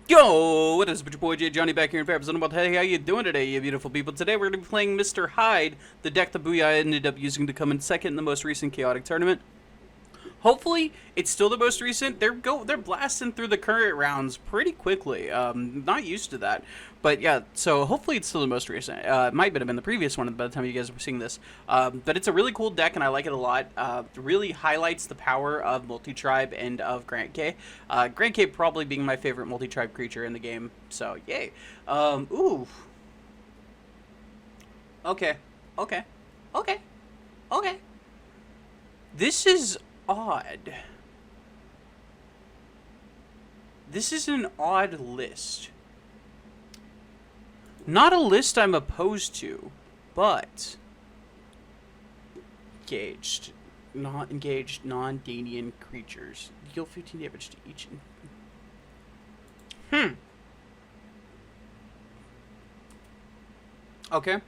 Yo, what is it, your boy J Johnny back here in Perim. About hey, how you doing today, you beautiful people? Today we're gonna be playing Mr. Hyde, the deck that Booyah ended up using to come in second in the most recent chaotic tournament. Hopefully, it's still the most recent. They're blasting through the current rounds pretty quickly. Not used to that, but yeah. So hopefully, it's still the most recent. It might have been the previous one by the time you guys were seeing this. But it's a really cool deck, and I like it a lot. Really highlights the power of multi-tribe and of Grand K. Grand K probably being my favorite multi-tribe creature in the game. So yay. Ooh. Okay. Okay. Okay. Okay. This is odd. This is an odd list. Not a list I'm opposed to, but engaged, not engaged, non-Danian creatures deal 15 damage to each. Okay.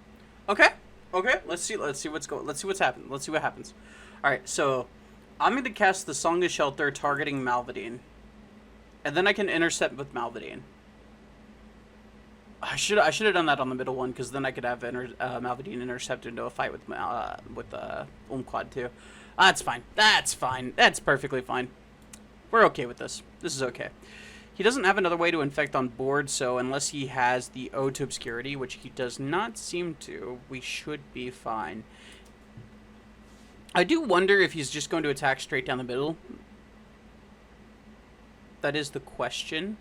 Okay. Okay. Let's see what's happened. Let's see what happens. All right. So I'm going to cast the Song of Shelter targeting Malvadine. And then I can intercept with Malvadine. I should have done that on the middle one, because then I could have Malvadine intercept into a fight with Umquad too. That's fine. That's fine. That's perfectly fine. We're okay with this. This is okay. He doesn't have another way to infect on board, so unless he has the Ode to Obscurity, which he does not seem to, we should be fine. I do wonder if he's just going to attack straight down the middle. That is the question.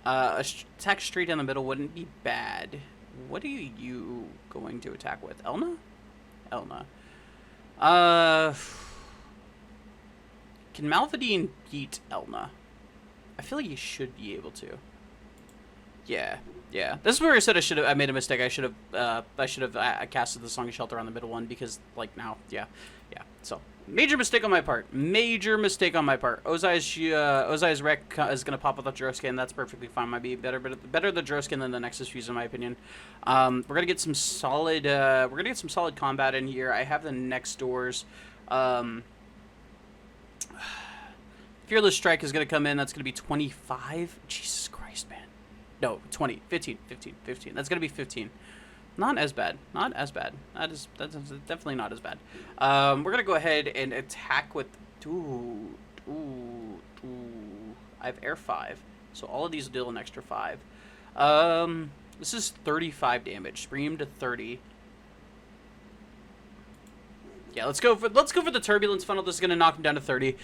Attack straight down the middle wouldn't be bad. What are you going to attack with? Elna? Elna. Can Malvadine beat Elna? I feel like he should be able to. Yeah. Yeah, this is where I said I made a mistake. I should have casted the Song of Shelter on the middle one, because like now, yeah. So major mistake on my part. Major mistake on my part. Ozai's wreck is gonna pop with the Droskin. That's perfectly fine. Might be better the Droskin than the Nexus Fuse in my opinion. We're gonna get some solid. Combat in here. I have the next doors. Fearless Strike is gonna come in. That's gonna be 25. Jesus Christ, man. No, 20, 15. That's going to be 15. Not as bad. Not as bad. That's definitely not as bad. We're going to go ahead and attack with... Ooh. I have air 5. So all of these deal an extra 5. This is 35 damage. Bring him to 30. Yeah, let's go for the Turbulence Funnel. This is going to knock him down to 30.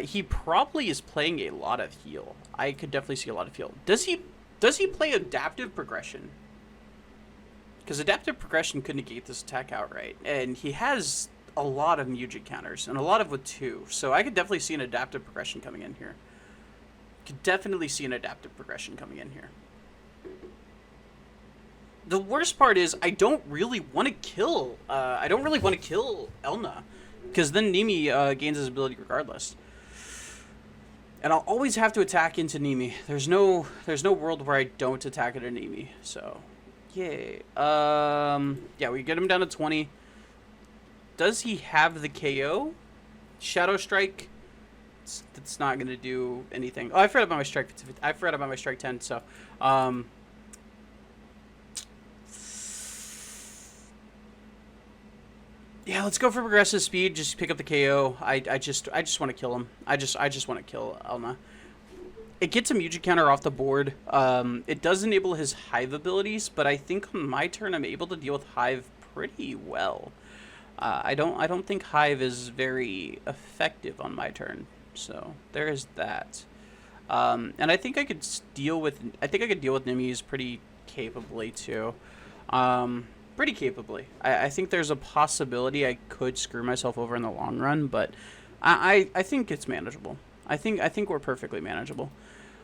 He probably is playing a lot of heal. I could definitely see a lot of heal. Does he play Adaptive Progression? Because Adaptive Progression could negate this attack outright. And he has a lot of Mugic counters, and a lot of with 2. So I could definitely see an Adaptive Progression coming in here. The worst part is I don't really want to kill Elna. Because then Nimi gains his ability regardless. And I'll always have to attack into Nimi. There's no world where I don't attack into Nimi. So, yay. Yeah, we get him down to 20. Does he have the KO? Shadow Strike? It's not gonna do anything. Oh, I forgot about my strike. I forgot about my strike 10. So, yeah, let's go for progressive speed. Just pick up the KO. I just want to kill him. I just want to kill Elna. It gets a Mugic counter off the board. It does enable his Hive abilities, but I think on my turn I'm able to deal with Hive pretty well. I don't think Hive is very effective on my turn. So there is that. And I think I could deal with Nimi's pretty capably too. Pretty capably. I think there's a possibility I could screw myself over in the long run, but I think it's manageable. I think we're perfectly manageable.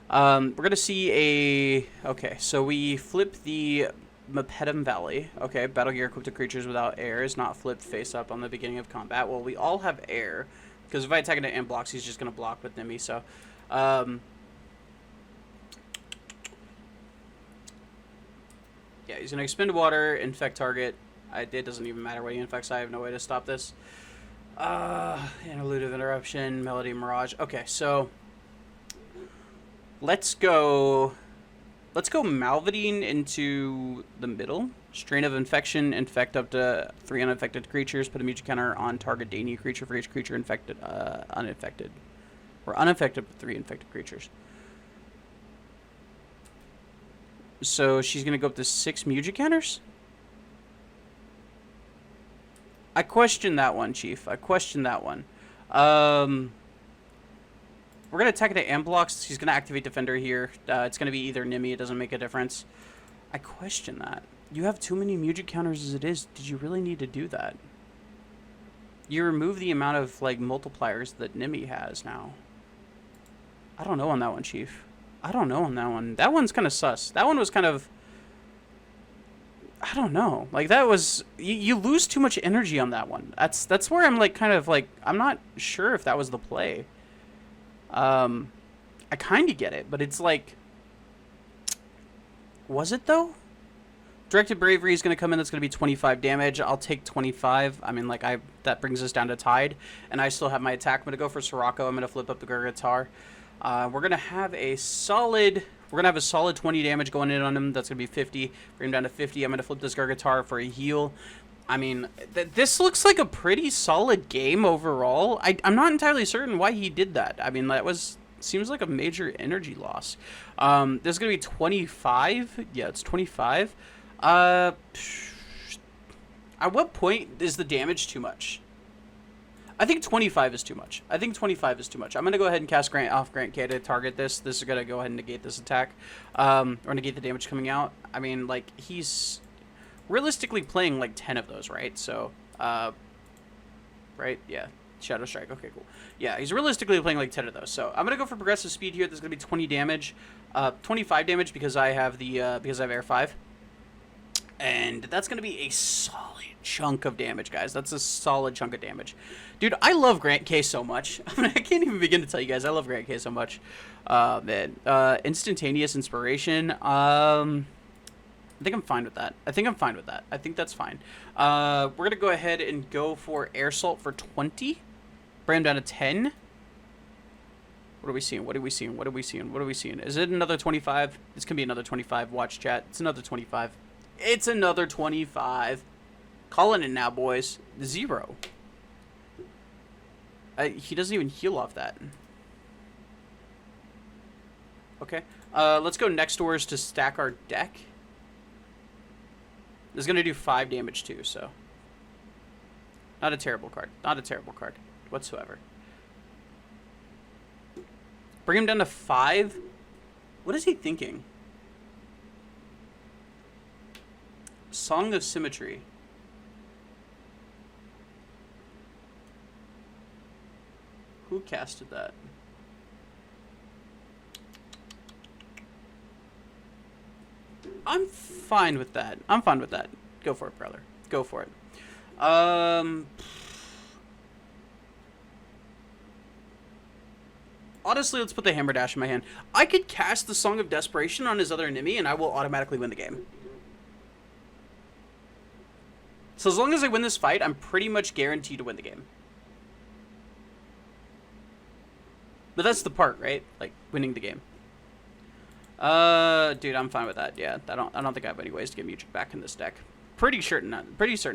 We're gonna see okay, so we flip the Perim Valley. Okay, Battle Gear equipped to creatures without air is not flipped face up on the beginning of combat. Well, we all have air, because if I attack into and blocks, he's just gonna block with Nimi. So, yeah, he's going to expend water, infect target. It doesn't even matter what he infects. I have no way to stop this. Interlude of Interruption, Melody Mirage. Okay, so let's go Let's go Malvadine into the middle. Strain of Infection, infect up to 3 uninfected creatures. Put a Mugic counter on target Dany creature for each creature infected, uninfected. Or unaffected with 3 infected creatures. So she's going to go up to 6 Mugic counters? I question that one, Chief. I question that one. We're going to attack it at Amblocks. She's going to activate Defender here. It's going to be either Nimi. It doesn't make a difference. I question that. You have too many Mugic counters as it is. Did you really need to do that? You remove the amount of, like, multipliers that Nimi has now. I don't know on that one, Chief. I don't know on that one. That one's kind of sus. That one was kind of... I don't know. Like, that was... You lose too much energy on that one. That's where I'm, like, kind of, like... I'm not sure if that was the play. I kind of get it, but it's like... Was it, though? Directed Bravery is going to come in. That's going to be 25 damage. I'll take 25. I mean, like, that brings us down to tied. And I still have my attack. I'm going to go for Sirocco. I'm going to flip up the Gargatar. We're going to have a solid... We're going to have a solid 20 damage going in on him. That's going to be 50. Bring him down to 50. I'm going to flip this Gargatar for a heal. I mean, this looks like a pretty solid game overall. I'm not entirely certain why he did that. I mean, that was... Seems like a major energy loss. There's going to be 25. Yeah, it's 25. At what point is the damage too much? I think 25 is too much. I think 25 is too much. I'm going to go ahead and cast Grant K to target this. This is going to go ahead and negate this attack. Or negate the damage coming out. I mean, like, he's realistically playing, like, 10 of those, right? So, right? Yeah. Shadow Strike. Okay, cool. Yeah, he's realistically playing, like, 10 of those. So, I'm going to go for progressive speed here. There's going to be 20 damage. 25 damage because I have the, because I have Air 5. And that's going to be a solid chunk of damage, guys. That's a solid chunk of damage. Dude, I love Grant K so much. I mean, I can't even begin to tell you guys. I love Grant K so much. Man. Instantaneous Inspiration. I think I'm fine with that. I think that's fine. We're going to go ahead and go for Air Assault for 20. Bring him down to 10. What are we seeing? Is it another 25? It's going to be another 25. Watch, chat. It's another 25. It's another 25. Calling it now, boys. 0. He doesn't even heal off that. Okay. Let's go next doors to stack our deck. This is going to do 5 damage too, so. Not a terrible card. Not a terrible card whatsoever. Bring him down to 5. What is he thinking? Song of Symmetry. Who casted that? I'm fine with that. Go for it, brother. Go for it. Honestly, let's put the Hammer Dash in my hand. I could cast the Song of Desperation on his other enemy, and I will automatically win the game. So as long as I win this fight, I'm pretty much guaranteed to win the game. But that's the part, right? Like, winning the game. Dude, I'm fine with that. Yeah, I don't think I have any ways to get Mugic back in this deck. Pretty certain I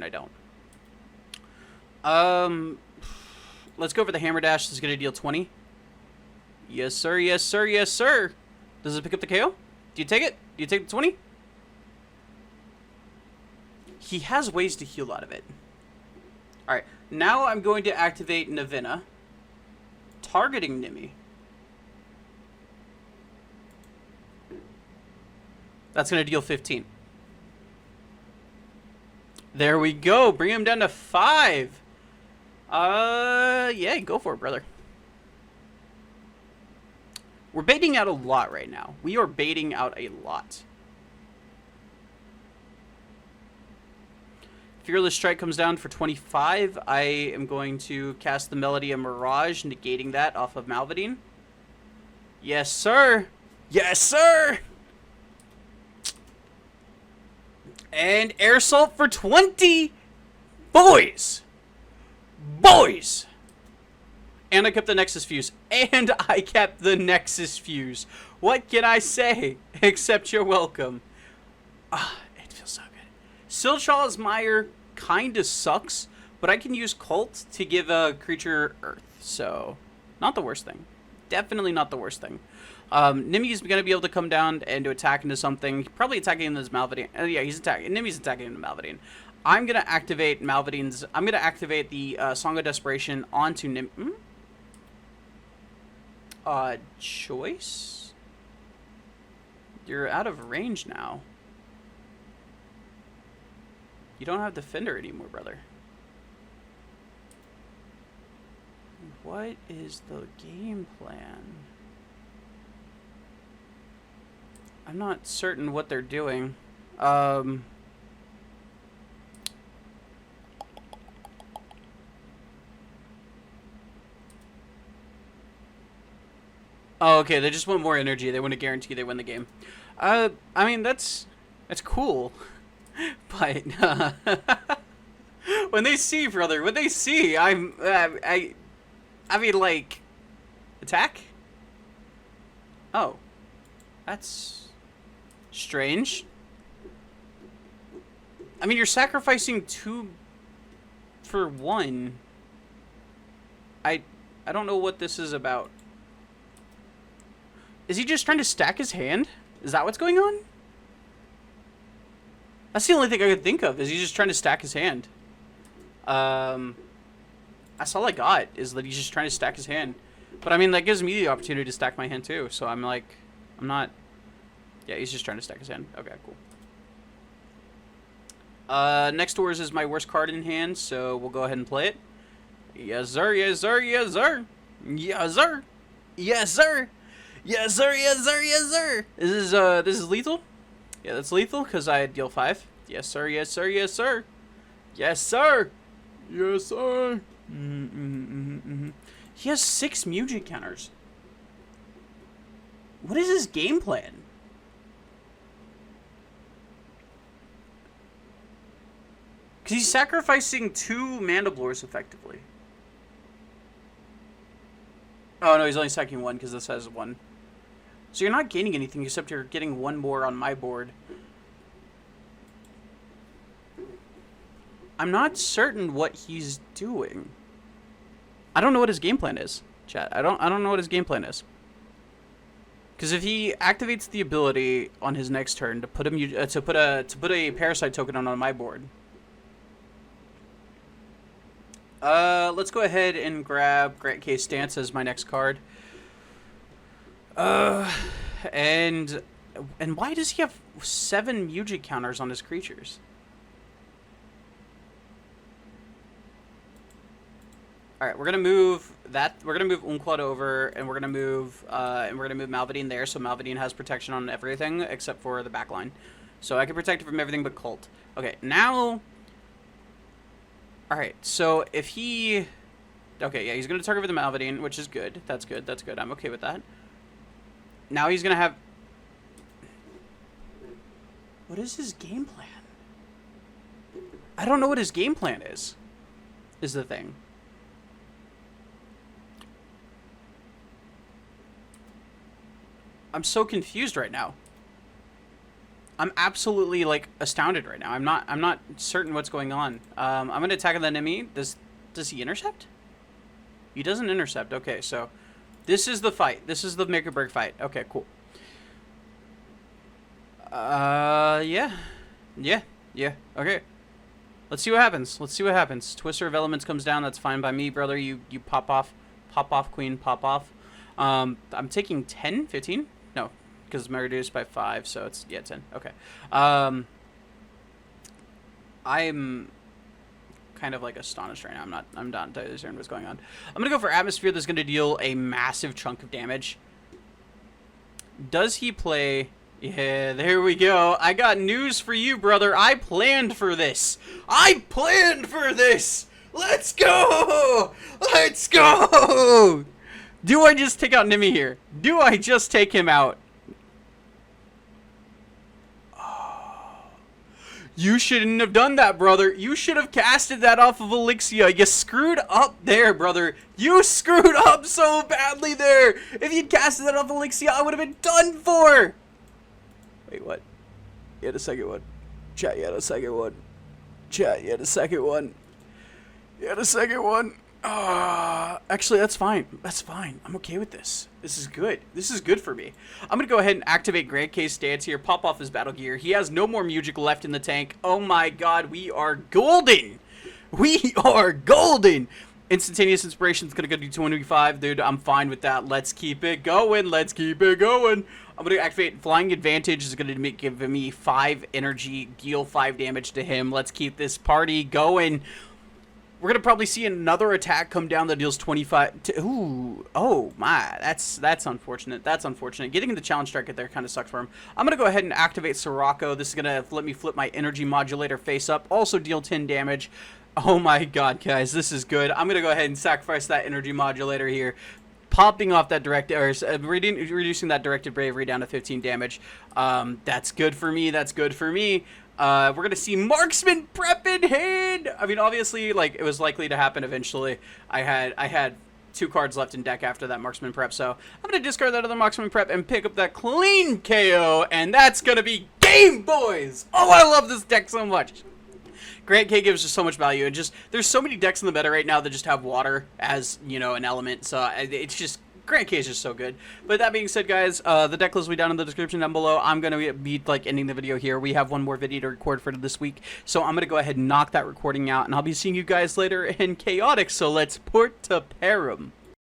don't. Let's go for the Hammer Dash. This is gonna deal 20. Yes, sir. Yes, sir. Yes, sir. Does it pick up the KO? Do you take it? Do you take the 20? He has ways to heal out of it. Alright, now I'm going to activate Navina, targeting Nimi. That's going to deal 15. There we go. Bring him down to 5. Yeah, go for it, brother. We're baiting out a lot right now. We are baiting out a lot. Fearless Strike comes down for 25. I am going to cast the Melody of Mirage, negating that off of Malvadine. Yes, sir. Yes, sir. And Air Assault for 20. Boys. And I kept the Nexus Fuse. What can I say? Except you're welcome. Ah, it feels so good. Silchaw's Mire kinda sucks, but I can use Cult to give a creature Earth, so not the worst thing. Definitely not the worst thing. Nimi's going to be able to come down and to attack into something. Probably attacking into this Malvadine. Yeah, he's attacking. Nimi's attacking into Malvadine. I'm going to activate Malvadine's... I'm going to activate the Song of Desperation onto Nim... Choice? You're out of range now. You don't have Defender anymore, brother. What is the game plan? I'm not certain what they're doing. Oh, okay, they just want more energy. They want to guarantee they win the game. I mean, that's cool. But when they see, brother, when they see, I mean, like, attack? Oh, that's strange. I mean, you're sacrificing 2 for 1. I don't know what this is about. Is he just trying to stack his hand? Is that what's going on? That's the only thing I could think of, is he's just trying to stack his hand. That's all I got, is that he's just trying to stack his hand. But I mean, that gives me the opportunity to stack my hand too, so I'm like, I'm not... Yeah, he's just trying to stack his hand. Okay, cool. Next to is my worst card in hand, so we'll go ahead and play it. Yes, sir, yes, sir, yes, sir. Yes, sir. Yes, sir. Yes, sir, yes, sir, yes, sir. This is lethal? Yeah, that's lethal, because I deal 5. Yes, sir, yes, sir, yes, sir. Yes, sir. Yes, sir. He has 6 Mugic counters. What is his game plan? Because he's sacrificing 2 Mandiblores effectively. Oh, no, he's only sacking 1 because this has 1. So you're not gaining anything except you're getting 1 more on my board. I'm not certain what he's doing. I don't know what his game plan is, chat. I don't know what his game plan is. Because if he activates the ability on his next turn to put him to put a parasite token on my board. Let's go ahead and grab Grant Case Stance as my next card. And why does he have 7 Mugic counters on his creatures? All right, we're gonna move that. We're gonna move Unquad over, and we're gonna move Malvadine there, so Malvadine has protection on everything except for the back line. So I can protect it from everything but Cult. Okay, now. All right, so if he, okay, yeah, he's gonna target with the Malvadine, which is good. That's good. That's good. I'm okay with that. Now he's gonna have. What is his game plan? I don't know what his game plan is. Is the thing. I'm so confused right now. I'm absolutely like astounded right now. I'm not certain what's going on. I'm gonna attack the enemy. Does he intercept? He doesn't intercept. Okay, so this is the fight. This is the make or break fight. Okay, cool. Yeah. Okay. Let's see what happens. Let's see what happens. Twister of Elements comes down. That's fine by me, brother. You pop off, queen, pop off. I'm taking 10, 15. No, because I'm reduced by 5, so it's, yeah, 10. Okay. I'm kind of like astonished right now. I'm not entirely certain what's going on. I'm gonna go for Atmosphere. That's gonna deal a massive chunk of damage. Does he play? Yeah, there we go. I got news for you, brother. I planned for this. Let's go. Let's go. Do I just take out Nimi here? Do I just take him out? Oh. You shouldn't have done that, brother. You should have casted that off of Illexia. You screwed up there, brother. You screwed up so badly there. If you'd casted that off Illexia, I would have been done for. Wait, what? You had a second one. Chat, you had a second one. Chat, you had a second one. You had a second one. Actually, that's fine. That's fine. I'm okay with this. This is good. This is good for me. I'm going to go ahead and activate Grand K's stance here, pop off his battle gear. He has no more Mugic left in the tank. Oh my god, we are golden. We are golden. Instantaneous inspiration is going to go to 25. Dude, I'm fine with that. Let's keep it going. Let's keep it going. I'm going to activate Flying Advantage. Is going to give me 5 energy, deal 5 damage to him. Let's keep this party going. We're going to probably see another attack come down that deals 25. Ooh, oh my, that's unfortunate. That's unfortunate. Getting the challenge strike there kind of sucks for him. I'm going to go ahead and activate Sirocco. This is going to let me flip my energy modulator face up. Also deal 10 damage. Oh my god, guys, this is good. I'm going to go ahead and sacrifice that energy modulator here. Popping off that reducing that directed bravery down to 15 damage. That's good for me. That's good for me. We're going to see Marksman Prep in hand. I mean, obviously, like, it was likely to happen eventually. I had 2 cards left in deck after that Marksman Prep, so I'm going to discard that other Marksman Prep and pick up that clean KO, and that's going to be game, boys! Oh, I love this deck so much. Grand K gives just so much value, and just, there's so many decks in the meta right now that just have water as, you know, an element, so it's just, Grand K is just so good. But that being said, guys, the deck list will be down in the description down below. I'm going to be, like, ending the video here. We have one more video to record for this week, so I'm going to go ahead and knock that recording out, and I'll be seeing you guys later in Chaotic, so let's port to Perim.